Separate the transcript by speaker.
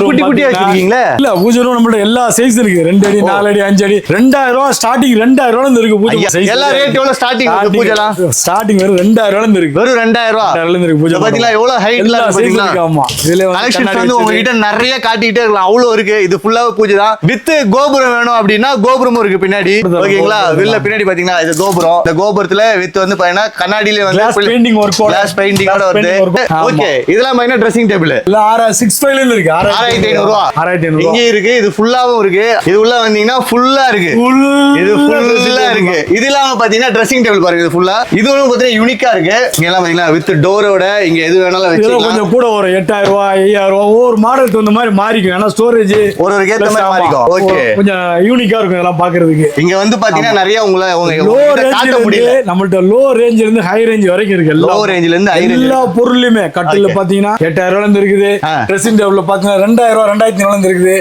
Speaker 1: குட்டி குட்டியா வச்சிருக்கீங்களா?
Speaker 2: இல்ல பூஜை ரூம் நம்மள்ட்ட எல்லா சைஸ் இருக்கு. 2 அடி 4 அடி 5 அடி 2000 ரூபாய் ஸ்டார்டிங். 2000 ரூபாயில இருந்து இருக்கு பூஜை சைஸ்.
Speaker 1: எல்லா ரேட் எவ்வளவு ஸ்டார்டிங் பூஜைலாம்?
Speaker 2: ஸ்டார்டிங் வெறும் 2000 ரூபாயில இருந்து இருக்கு.
Speaker 1: வெறும் 2000 ரூபாயில
Speaker 2: இருந்து இருக்கு பூஜை.
Speaker 1: பாத்தீங்களா எவ்வளவு ஹைட்ல
Speaker 2: பாத்தீங்களா? ஆமா. இதுல
Speaker 1: கலெக்ஷன்ஸ் வந்து உங்ககிட்ட நிறைய காட்டிட்டே இருக்கலாம். அவ்வளவு இருக்கு. இது ஃபுல்லா பூஜை தான். வித் கோபுரம் வேணும் அப்படின்னா கோபுரமும் இருக்கு பின்னாடி. ஓகேங்களா? வெளில பின்னாடி பாத்தீங்கன்னா இது கோபுரம். இந்த கோபுரத்துல வித் வந்து பாத்தீங்கன்னா கண்ணாடியில வந்து
Speaker 2: கிளாஸ் பெயிண்டிங் வர்க்
Speaker 1: கிளாஸ் பெயிண்டிங்கோட வருது. ஓகே, இதெல்லாம் பாத்தீங்கன்னா ட்ரெஸ்ஸிங் டேபிள்.
Speaker 2: இல்ல 6500 ல இருந்து இருக்கு.
Speaker 1: 6500 ரூபாய்.
Speaker 2: 6500
Speaker 1: இங்க இருக்கு. இது ஃபுல்லாவும் இருக்கு. இது உள்ள வந்தீங்கன்னா ஃபுல்லா இருக்கு. இது ஃபுல்லா இருக்கு. இது இல்லாம பாத்தீங்கன்னா ட்ரெஸ்ஸிங் டேபிள் பாருங்க. இது ஃபுல்லா இதுவும் பாத்தீங்கன்னா யூனிக்கா இருக்கு. இங்க எல்லாம் பாத்தீங்கன்னா வித் டோரோட இங்க எது வேணாலும் வச்சுக்கலாம்.
Speaker 2: கொஞ்சம் கூட ஒரு 8000 ரூபாய் 5000 ரூபாய் ஒவ்வொரு மாடலுக்கு தகுந்த மாதிரி மாறிக்கும். ஏன்னா ஸ்டோரேஜ்
Speaker 1: ஒரு ஏத்த மாதிரி மாறிக்கும். ஓகே,
Speaker 2: கொஞ்சம் யூனிக்கா இருக்கும் இதெல்லாம் பாக்குறதுக்கு.
Speaker 1: இங்க வந்து பாத்தீங்கன்னா நிறைய உங்களை
Speaker 2: லோ ரேஞ்சில நம்மள்ட்ட லோ ரேஞ்சில இருந்து ஹை ரேஞ்ச் வரைக்கும் இருக்கு.
Speaker 1: லோ ரேஞ்சில இருந்து ஹை ரேஞ்ச்
Speaker 2: எல்லா பொருளுமே கட்டில பாத்தீங்கன்னா 8000 ரூபாயில இருந்து இருக்குது. ட்ரெஸ்ஸிங் டேபிள்ல பாத்தீங்கன்னா 2000 ரூபாய் 2500 ரூபாயில இருந்து இருக்குது.